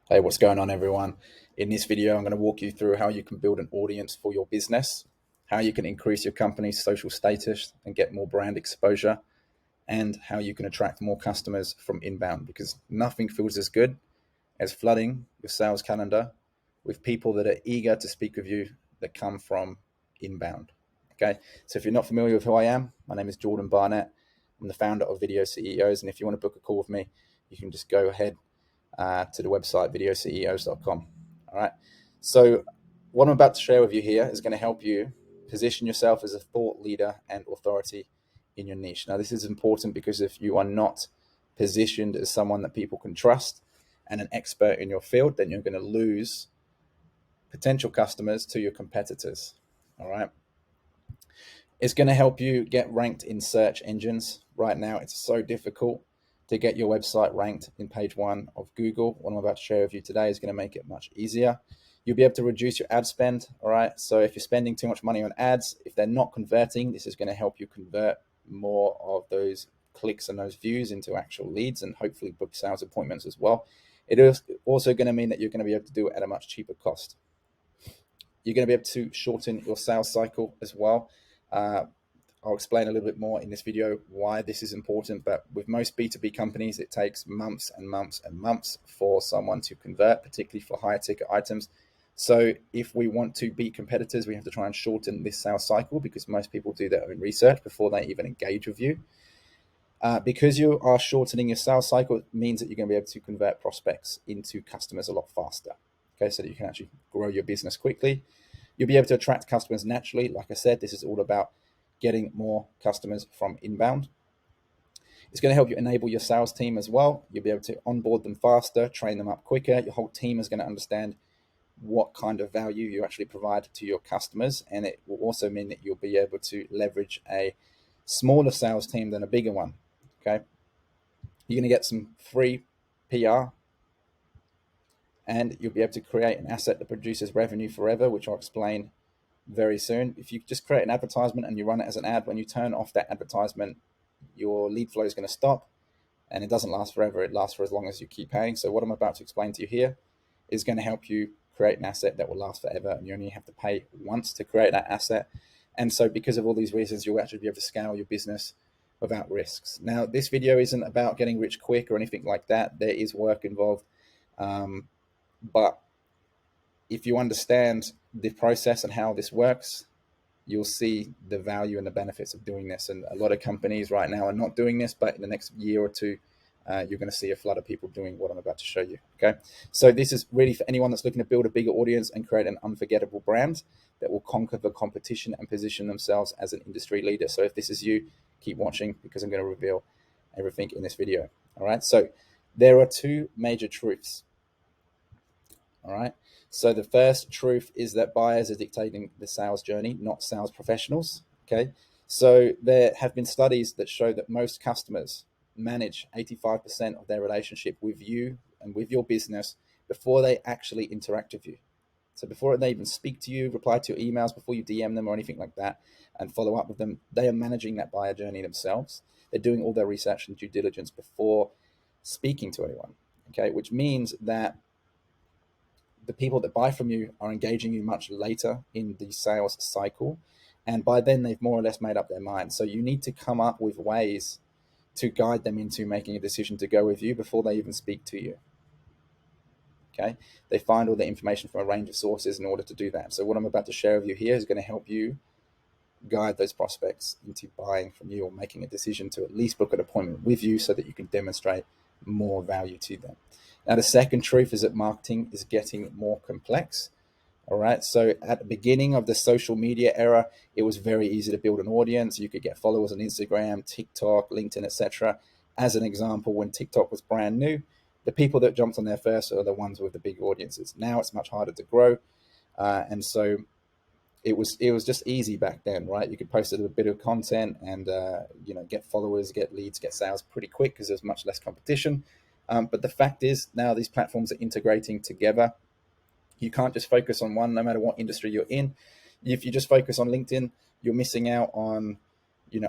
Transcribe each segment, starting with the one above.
Hey, what's going on, everyone? In this video, I'm going to walk you through how you can build an audience for your business, how you can increase your company's social status and get more brand exposure, and how you can attract more customers from inbound, because nothing feels as good as flooding your sales calendar with people that are eager to speak with you that come from inbound. Okay, so if you're not familiar with who I am, my name is Jordon Barnett. I'm the founder of Video CEOs, and if you want to book a call with me, you can just go ahead to the website videoceos.com. All right. So, what I'm about to share with you here is going to help you position yourself as a thought leader and authority in your niche. Now, this is important because if you are not positioned as someone that people can trust and an expert in your field, then you're going to lose potential customers to your competitors. All right. It's going to help you get ranked in search engines. Right now, it's so difficult to get your website ranked in page one of Google. What I'm about to share with you today is going to make it much easier. You'll be able to reduce your ad spend. All right. So if you're spending too much money on ads, if they're not converting, this is going to help you convert more of those clicks and those views into actual leads and hopefully book sales appointments as well. It is also going to mean that you're going to be able to do it at a much cheaper cost. You're going to be able to shorten your sales cycle as well. I'll explain a little bit more in this video why this is important, but with most B2B companies, it takes months and months and months for someone to convert, particularly for higher ticket items. So if we want to be competitors, we have to try and shorten this sales cycle because most people do their own research before they even engage with you. Because you are shortening your sales cycle, it means that you're going to be able to convert prospects into customers a lot faster. Okay, so that you can actually grow your business quickly. You'll be able to attract customers naturally. Like I said, this is all about getting more customers from inbound. It's going to help you enable your sales team as well. You'll be able to onboard them faster, train them up quicker. Your whole team is going to understand what kind of value you actually provide to your customers. And it will also mean that you'll be able to leverage a smaller sales team than a bigger one. Okay. You're going to get some free PR, and you'll be able to create an asset that produces revenue forever, which I'll explain very soon. If you just create an advertisement and you run it as an ad, when you turn off that advertisement, your lead flow is going to stop, and it doesn't last forever. It lasts for as long as you keep paying. So what I'm about to explain to you here is going to help you create an asset that will last forever, and you only have to pay once to create that asset. And so because of all these reasons, you'll actually be able to scale your business without risks. Now, this video isn't about getting rich quick or anything like that. There is work involved. But if you understand the process and how this works, you'll see the value and the benefits of doing this. And a lot of companies right now are not doing this, but in the next year or two, you're going to see a flood of people doing what I'm about to show you. Okay. So this is really for anyone that's looking to build a bigger audience and create an unforgettable brand that will conquer the competition and position themselves as an industry leader. So if this is you, keep watching because I'm going to reveal everything in this video. All right. So there are two major truths. All right. So the first truth is that buyers are dictating the sales journey, not sales professionals. Okay. So there have been studies that show that most customers manage 85% of their relationship with you and with your business before they actually interact with you. So before they even speak to you, reply to your emails, before you DM them or anything like that, and follow up with them, they are managing that buyer journey themselves. They're doing all their research and due diligence before speaking to anyone. Okay. Which means that the people that buy from you are engaging you much later in the sales cycle. And by then, they've more or less made up their mind. So you need to come up with ways to guide them into making a decision to go with you before they even speak to you. Okay. They find all the information from a range of sources in order to do that. So what I'm about to share with you here is going to help you guide those prospects into buying from you or making a decision to at least book an appointment with you so that you can demonstrate more value to them. Now, the second truth is that marketing is getting more complex. All right. So at the beginning of the social media era, it was very easy to build an audience. You could get followers on Instagram, TikTok, LinkedIn, etc. As an example, when TikTok was brand new, the people that jumped on there first are the ones with the big audiences. Now it's much harder to grow. And so it was just easy back then, right? You could post a bit of content and get followers, get leads, get sales pretty quick because there's much less competition. But the fact is now these platforms are integrating together. You can't just focus on one, no matter what industry you're in. If you just focus on LinkedIn, you're missing out on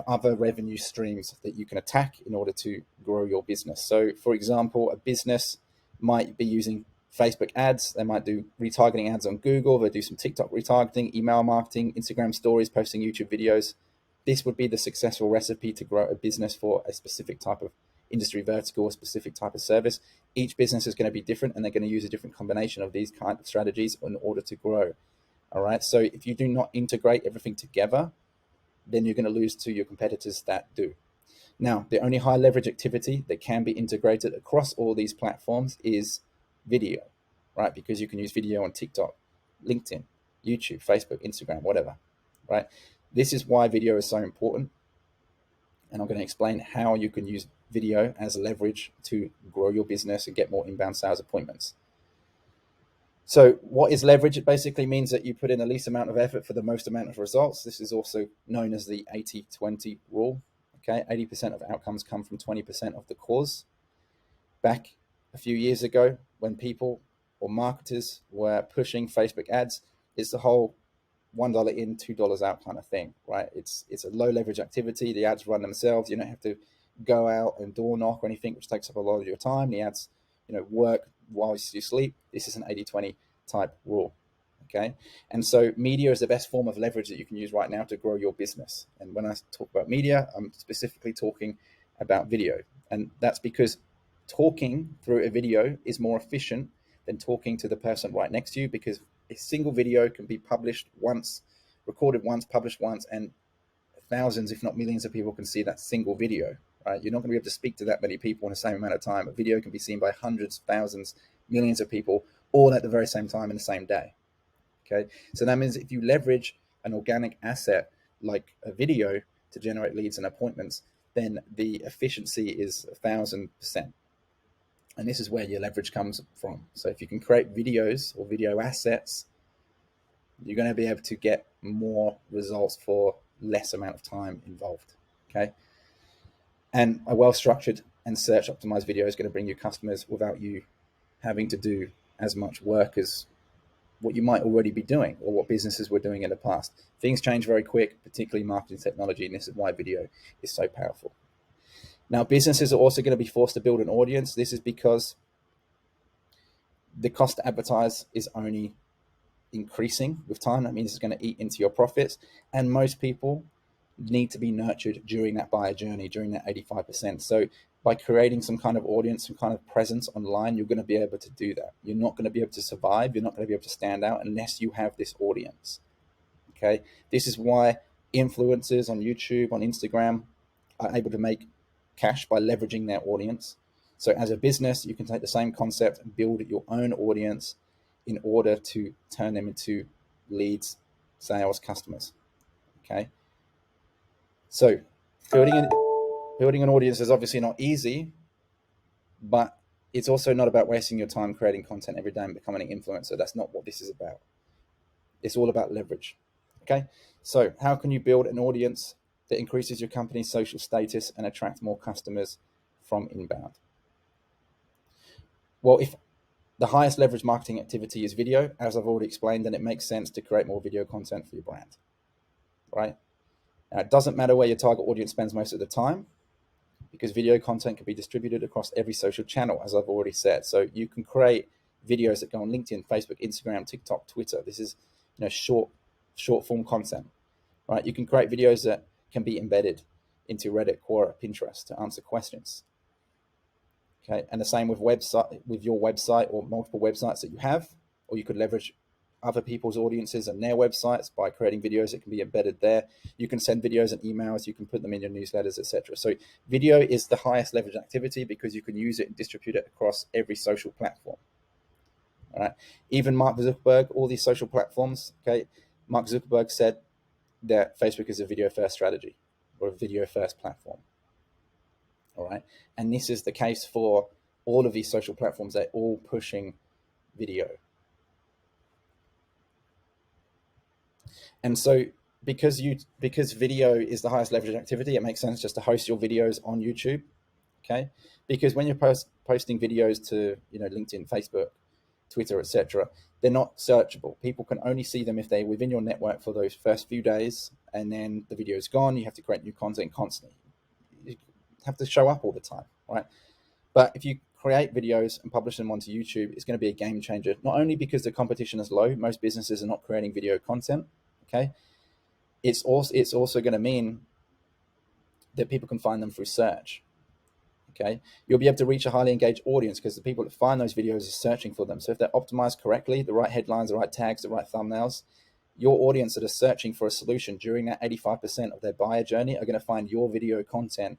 other revenue streams that you can attack in order to grow your business. So, for example, a business might be using Facebook ads. They might do retargeting ads on Google. They do some TikTok retargeting, email marketing, Instagram stories, posting YouTube videos. This would be the successful recipe to grow a business for a specific type of industry vertical, a specific type of service. Each business is going to be different, and they're going to use a different combination of these kind of strategies in order to grow. All right. So if you do not integrate everything together, then you're going to lose to your competitors that do. Now, the only high leverage activity that can be integrated across all these platforms is video, right? Because you can use video on TikTok, LinkedIn, YouTube, Facebook, Instagram, whatever, right? This is why video is so important. And I'm going to explain how you can use video as leverage to grow your business and get more inbound sales appointments. So what is leverage? It basically means that you put in the least amount of effort for the most amount of results. This is also known as the 80-20 rule. Okay, 80% of outcomes come from 20% of the cause. Back a few years ago, when people or marketers were pushing Facebook ads, it's the whole $1 in, $2 out kind of thing, right? It's a low leverage activity. The ads run themselves. You don't have to go out and door knock or anything, which takes up a lot of your time. The ads, work while you sleep. This is an 80-20 type rule. Okay. And so media is the best form of leverage that you can use right now to grow your business. And when I talk about media, I'm specifically talking about video. And that's because talking through a video is more efficient than talking to the person right next to you, because a single video can be published once, recorded once, published once, and thousands, if not millions of people can see that single video, right? You're not going to be able to speak to that many people in the same amount of time. A video can be seen by hundreds, thousands, millions of people all at the very same time in the same day. Okay, so that means if you leverage an organic asset like a video to generate leads and appointments, then the efficiency is 1,000%. And this is where your leverage comes from. So if you can create videos or video assets, you're going to be able to get more results for less amount of time involved. Okay, and a well-structured and search optimized video is going to bring you customers without you having to do as much work as what you might already be doing or what businesses were doing in the past. Things change very quick, particularly marketing technology, and this is why video is so powerful. Now, businesses are also going to be forced to build an audience. This is because the cost to advertise is only increasing with time. That means it's going to eat into your profits, and most people need to be nurtured during that buyer journey, during that 85%. So by creating some kind of audience, some kind of presence online, you're going to be able to do that. You're not going to be able to survive. You're not going to be able to stand out unless you have this audience. Okay. This is why influencers on YouTube, on Instagram are able to make cash by leveraging their audience. So as a business, you can take the same concept and build your own audience in order to turn them into leads, sales, customers. Okay. So building an audience is obviously not easy, but it's also not about wasting your time creating content every day and becoming an influencer. That's not what this is about. It's all about leverage. Okay. So how can you build an audience that increases your company's social status and attract more customers from inbound? Well, if the highest leverage marketing activity is video, as I've already explained, then it makes sense to create more video content for your brand, right? Now, it doesn't matter where your target audience spends most of the time, because video content can be distributed across every social channel, as I've already said. So you can create videos that go on LinkedIn, Facebook, Instagram, TikTok, Twitter. This is short form content, right? You can create videos that can be embedded into Reddit, Quora, Pinterest to answer questions. Okay, and the same with your website or multiple websites that you have, or you could leverage other people's audiences and their websites by creating videos that can be embedded there. You can send videos and emails, you can put them in your newsletters, etc. So video is the highest leverage activity because you can use it and distribute it across every social platform. All right. Even Mark Zuckerberg, all these social platforms, okay, Mark Zuckerberg said that Facebook is a video first strategy or a video first platform. All right. And this is the case for all of these social platforms. They're all pushing video. And so because video is the highest leverage activity, it makes sense just to host your videos on YouTube. Okay. Because when you're posting videos to, LinkedIn, Facebook, Twitter, etc., they're not searchable. People can only see them if they're within your network for those first few days, and then the video is gone. You have to create new content constantly. You have to show up all the time, right? But if you create videos and publish them onto YouTube is going to be a game changer, not only because the competition is low, most businesses are not creating video content, okay? It's also going to mean that people can find them through search, okay? You'll be able to reach a highly engaged audience because the people that find those videos are searching for them. So if they're optimized correctly, the right headlines, the right tags, the right thumbnails, your audience that are searching for a solution during that 85% of their buyer journey are going to find your video content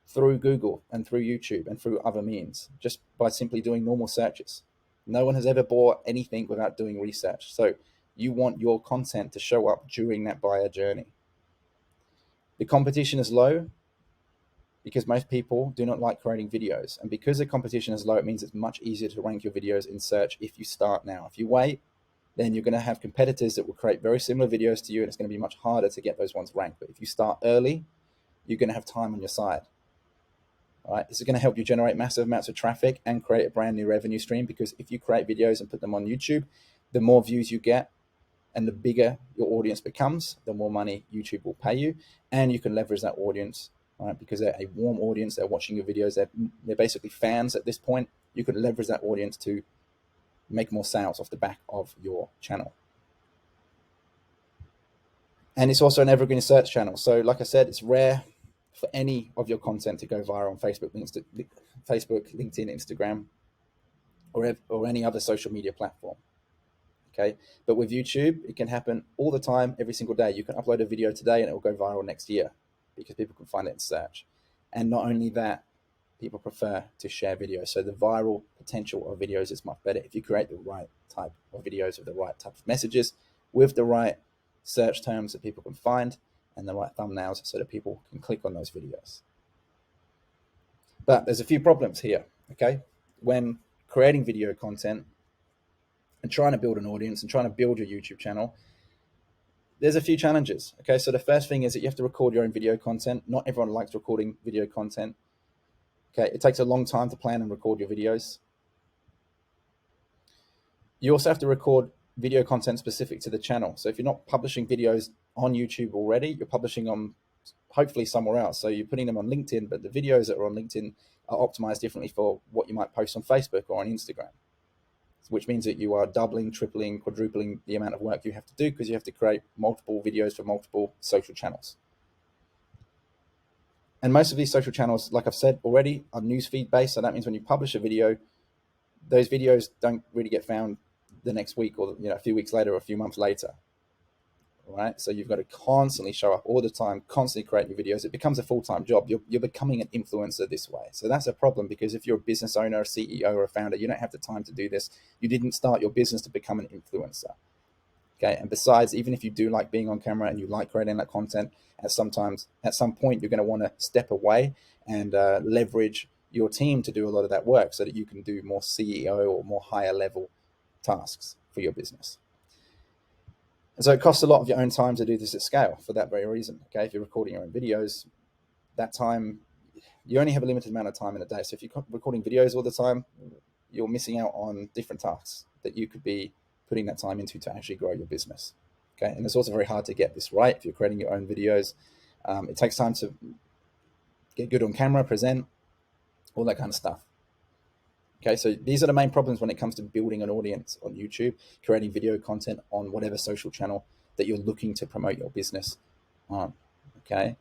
through Google and through YouTube and through other means, just by simply doing normal searches. No one has ever bought anything without doing research. So you want your content to show up during that buyer journey. The competition is low because most people do not like creating videos. And because the competition is low, it means it's much easier to rank your videos in search if you start now. If you wait, then you're going to have competitors that will create very similar videos to you, and it's going to be much harder to get those ones ranked. But if you start early, you're going to have time on your side. All right, this is going to help you generate massive amounts of traffic and create a brand new revenue stream, because if you create videos and put them on YouTube, the more views you get and the bigger your audience becomes, the more money YouTube will pay you, and you can leverage that audience, right? Because they're a warm audience, they're watching your videos, they're basically fans at this point. You can leverage that audience to make more sales off the back of your channel. And it's also an evergreen search channel. So like I said, it's rare for any of your content to go viral on Facebook, LinkedIn, Instagram, or any other social media platform. Okay, but with YouTube, it can happen all the time, every single day. You can upload a video today and it will go viral next year because people can find it in search. And not only that, people prefer to share videos. So the viral potential of videos is much better if you create the right type of videos with the right type of messages, with the right search terms that people can find, and the right thumbnails so that people can click on those videos. But there's a few problems here, okay? When creating video content and trying to build an audience and trying to build your YouTube channel, there's a few challenges, okay? So the first thing is that you have to record your own video content. Not everyone likes recording video content, okay? It takes a long time to plan and record your videos. You also have to record video content specific to the channel. So if you're not publishing videos on YouTube already, you're publishing them hopefully somewhere else. So you're putting them on LinkedIn, but the videos that are on LinkedIn are optimized differently for what you might post on Facebook or on Instagram, which means that you are doubling, tripling, quadrupling the amount of work you have to do because you have to create multiple videos for multiple social channels. And most of these social channels, like I've said already, are newsfeed based. So that means when you publish a video, those videos don't really get found the next week or a few weeks later or a few months later. Right? So you've got to constantly show up all the time, constantly create new videos. It becomes a full-time job. You're becoming an influencer this way. So that's a problem, because if you're a business owner, a CEO, or a founder, you don't have the time to do this. You didn't start your business to become an influencer. Okay. And besides, even if you do like being on camera and you like creating that content, at some point, you're going to want to step away and leverage your team to do a lot of that work so that you can do more CEO or more higher level tasks for your business. And so it costs a lot of your own time to do this at scale for that very reason. Okay, if you're recording your own videos, that time, you only have a limited amount of time in a day. So if you're recording videos all the time, you're missing out on different tasks that you could be putting that time into to actually grow your business. Okay, and it's also very hard to get this right if you're creating your own videos. It takes time to get good on camera, present, all that kind of stuff. Okay, so these are the main problems when it comes to building an audience on YouTube, creating video content on whatever social channel that you're looking to promote your business on. Okay,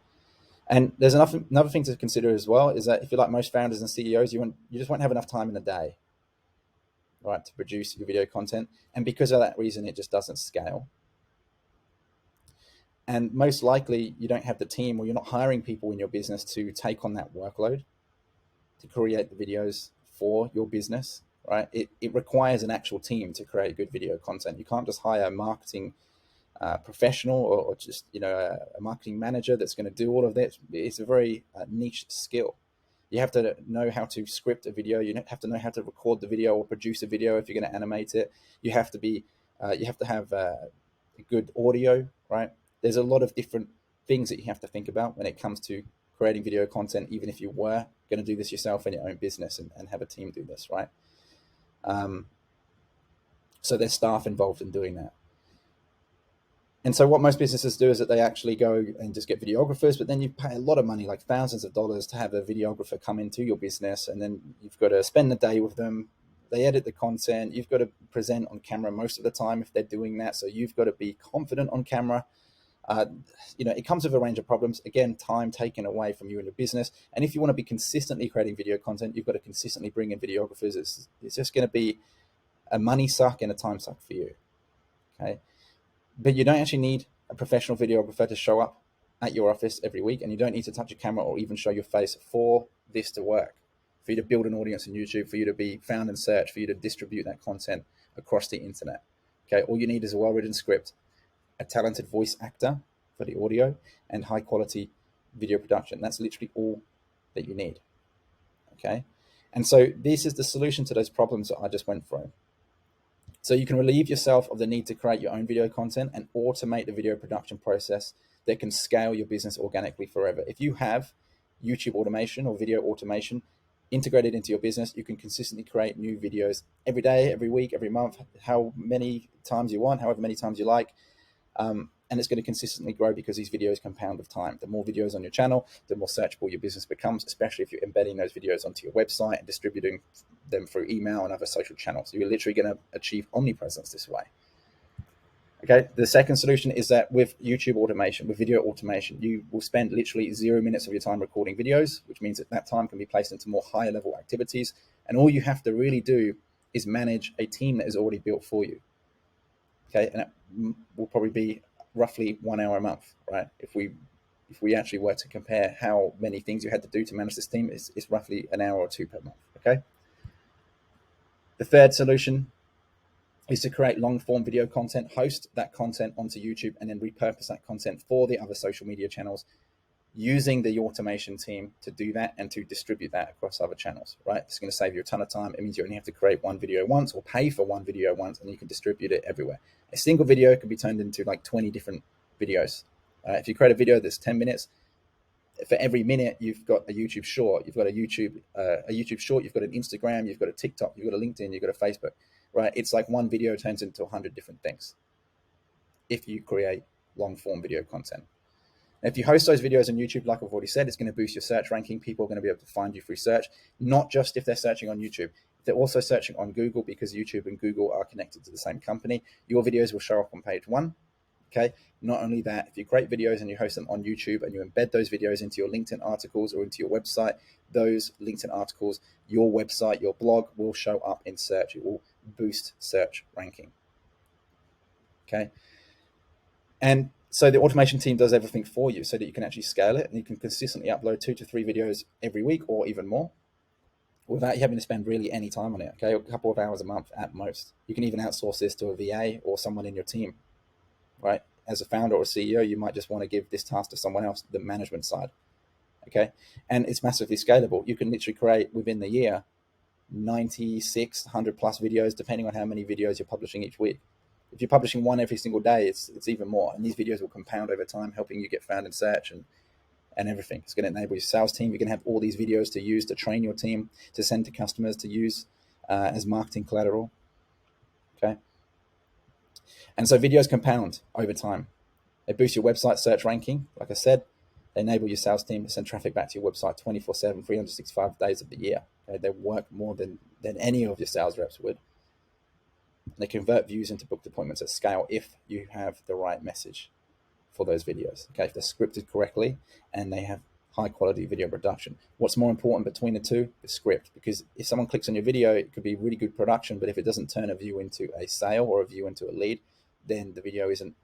and there's another thing to consider as well, is that if you're like most founders and CEOs, you just won't have enough time in a day, right, to produce your video content, and because of that reason, it just doesn't scale. And most likely, you don't have the team, or you're not hiring people in your business to take on that workload to create the videos for your business, right? It requires an actual team to create good video content. You can't just hire a marketing professional or just a marketing manager that's going to do all of that. It's a very niche skill. You have to know how to script a video. You have to know how to record the video or produce a video if you're going to animate it. You have to have good audio, right? There's a lot of different things that you have to think about when it comes to creating video content, even if you were going to do this yourself in your own business and have a team do this, right? So there's staff involved in doing that. And so what most businesses do is that they actually go and just get videographers, but then you pay a lot of money, like thousands of dollars, to have a videographer come into your business. And then you've got to spend the day with them. They edit the content. You've got to present on camera most of the time if they're doing that. So you've got to be confident on camera. It comes with a range of problems. Again, time taken away from you and your business. And if you want to be consistently creating video content, you've got to consistently bring in videographers. It's just going to be a money suck and a time suck for you. Okay. But you don't actually need a professional videographer to show up at your office every week, and you don't need to touch a camera or even show your face for this to work, for you to build an audience on YouTube, for you to be found in search, for you to distribute that content across the internet. Okay, all you need is a well-written script, a talented voice actor for the audio, and high quality video production. That's literally all that you need. Okay, and so this is the solution to those problems that I just went through. So you can relieve yourself of the need to create your own video content and automate the video production process that can scale your business organically forever. If you have YouTube automation or video automation integrated into your business, you can consistently create new videos every day, every week, every month, how many times you want, however many times you like. And it's going to consistently grow because these videos compound with time. The more videos on your channel, the more searchable your business becomes, especially if you're embedding those videos onto your website and distributing them through email and other social channels. You're literally going to achieve omnipresence this way. Okay, the second solution is that with YouTube automation, with video automation, you will spend literally 0 minutes of your time recording videos, which means that time can be placed into more higher level activities. And all you have to really do is manage a team that is already built for you. Okay, and that will probably be roughly 1 hour a month, right? If we actually were to compare how many things you had to do to manage this team, it's roughly an hour or two per month. Okay. The third solution is to create long form video content, host that content onto YouTube, and then repurpose that content for the other social media channels, using the automation team to do that and to distribute that across other channels, right? It's going to save you a ton of time. It means you only have to create one video once or pay for one video once, and you can distribute it everywhere. A single video can be turned into like 20 different videos. If you create a video that's 10 minutes, for every minute you've got a YouTube short, you've got a YouTube short, you've got an Instagram, you've got a TikTok, you've got a LinkedIn, you've got a Facebook, right? It's like one video turns into 100 different things if you create long form video content. If you host those videos on YouTube, like I've already said, it's going to boost your search ranking. People are going to be able to find you through search, not just if they're searching on YouTube. If they're also searching on Google, because YouTube and Google are connected to the same company, your videos will show up on page one. Okay. Not only that, if you create videos and you host them on YouTube and you embed those videos into your LinkedIn articles or into your website, those LinkedIn articles, your website, your blog will show up in search. It will boost search ranking. Okay. And so the automation team does everything for you so that you can actually scale it and you can consistently upload 2 to 3 videos every week or even more without you having to spend really any time on it. Okay, a couple of hours a month at most. You can even outsource this to a VA or someone in your team, right? As a founder or a CEO, you might just want to give this task to someone else, the management side. Okay, and it's massively scalable. You can literally create within the year 96, 100 plus videos, depending on how many videos you're publishing each week. If you're publishing one every single day, it's even more. And these videos will compound over time, helping you get found in search and everything. It's going to enable your sales team. You're going to have all these videos to use to train your team, to send to customers, to use as marketing collateral. Okay. And so videos compound over time. They boost your website search ranking. Like I said, they enable your sales team to send traffic back to your website 24/7, 365 days of the year. Okay? They work more than any of your sales reps would. They convert views into booked appointments at scale if you have the right message for those videos. Okay, if they're scripted correctly and they have high quality video production. What's more important between the two? The script, because if someone clicks on your video, it could be really good production, but if it doesn't turn a view into a sale or a view into a lead, then the video isn't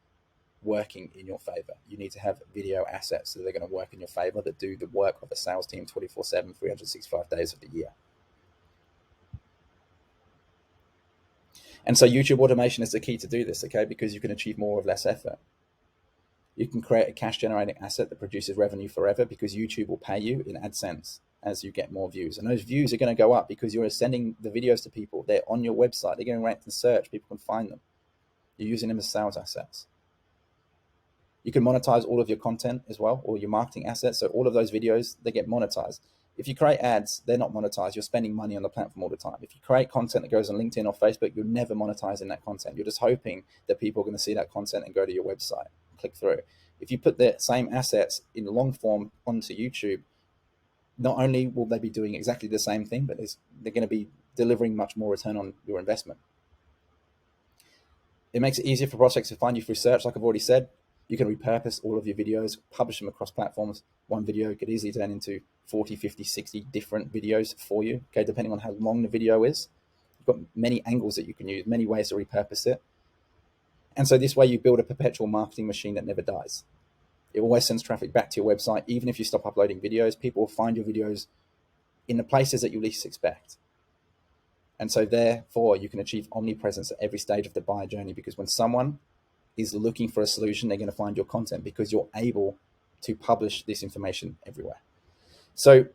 working in your favor. You need to have video assets that are going to work in your favor, that do the work of a sales team 24/7, 365 days of the year. And so YouTube automation is the key to do this, okay? Because you can achieve more with less effort. You can create a cash generating asset that produces revenue forever because YouTube will pay you in AdSense as you get more views. And those views are going to go up because you're sending the videos to people. They're on your website. They're getting ranked in search. People can find them. You're using them as sales assets. You can monetize all of your content as well, or your marketing assets. So all of those videos, they get monetized. If you create ads, they're not monetized. You're spending money on the platform all the time. If you create content that goes on LinkedIn or Facebook, you're never monetizing that content. You're just hoping that people are going to see that content and go to your website, click through. If you put the same assets in long form onto YouTube, not only will they be doing exactly the same thing, but they're going to be delivering much more return on your investment. It makes it easier for prospects to find you through search, like I've already said. You can repurpose all of your videos, publish them across platforms. One video could easily turn into 40, 50, 60 different videos for you, okay, depending on how long the video is. You've got many angles that you can use, many ways to repurpose it. And so this way you build a perpetual marketing machine that never dies. It always sends traffic back to your website. Even if you stop uploading videos, people will find your videos in the places that you least expect. And so therefore you can achieve omnipresence at every stage of the buyer journey, because when someone is looking for a solution, they're going to find your content because you're able to publish this information everywhere. So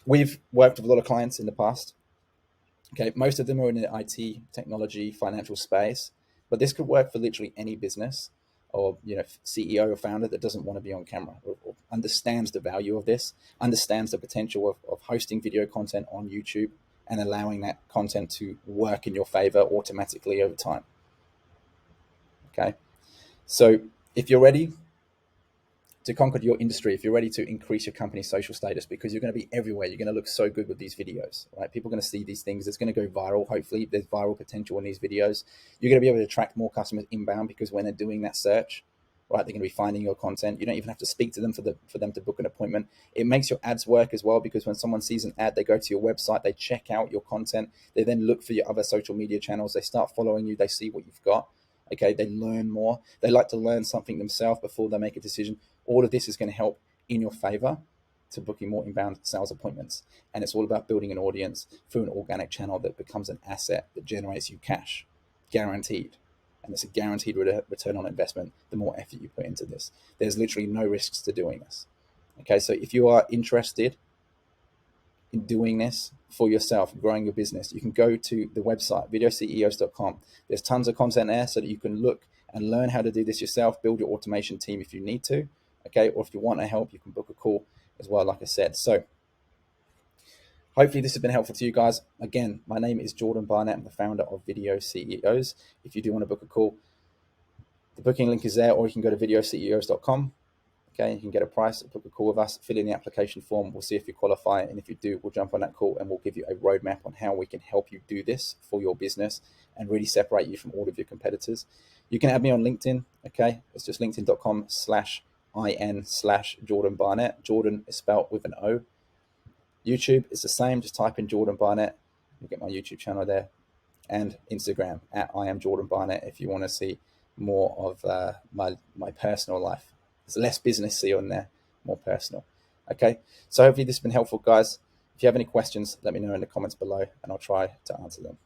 we've worked with a lot of clients in the past. Okay, most of them are in the IT, technology, financial space, but this could work for literally any business or CEO or founder that doesn't want to be on camera, or understands the value of this, understands the potential of hosting video content on YouTube and allowing that content to work in your favor automatically over time. Okay, so if you're ready to conquer your industry, if you're ready to increase your company's social status, because you're going to be everywhere, you're going to look so good with these videos, right? People are going to see these things. It's going to go viral. Hopefully there's viral potential in these videos. You're going to be able to attract more customers inbound, because when they're doing that search, right, they're going to be finding your content. You don't even have to speak to them for them to book an appointment. It makes your ads work as well, because when someone sees an ad, they go to your website, they check out your content, they then look for your other social media channels, they start following you, they see what you've got. Okay, they learn more. They like to learn something themselves before they make a decision. All of this is going to help in your favor to booking more inbound sales appointments. And it's all about building an audience through an organic channel that becomes an asset that generates you cash, guaranteed. And it's a guaranteed return on investment the more effort you put into this. There's literally no risks to doing this. Okay, so if you are interested in doing this for yourself, growing your business, you can go to the website, videoceos.com. There's tons of content there so that you can look and learn how to do this yourself, build your automation team if you need to, okay? Or if you want to help, you can book a call as well, like I said. So hopefully this has been helpful to you guys. Again, my name is Jordon Barnett. I'm the founder of Video CEOs. If you do want to book a call, the booking link is there, or you can go to videoceos.com. Okay, you can get a price, book a call with us, fill in the application form. We'll see if you qualify. And if you do, we'll jump on that call and we'll give you a roadmap on how we can help you do this for your business and really separate you from all of your competitors. You can add me on LinkedIn. Okay, it's just linkedin.com/in/Jordon Barnett. Jordon is spelled with an O. YouTube is the same. Just type in Jordon Barnett. You'll get my YouTube channel there. And Instagram @IamJordonBarnett if you want to see more of my personal life. There's less businessy on there, more personal. Okay, so hopefully this has been helpful, guys. If you have any questions, let me know in the comments below and I'll try to answer them.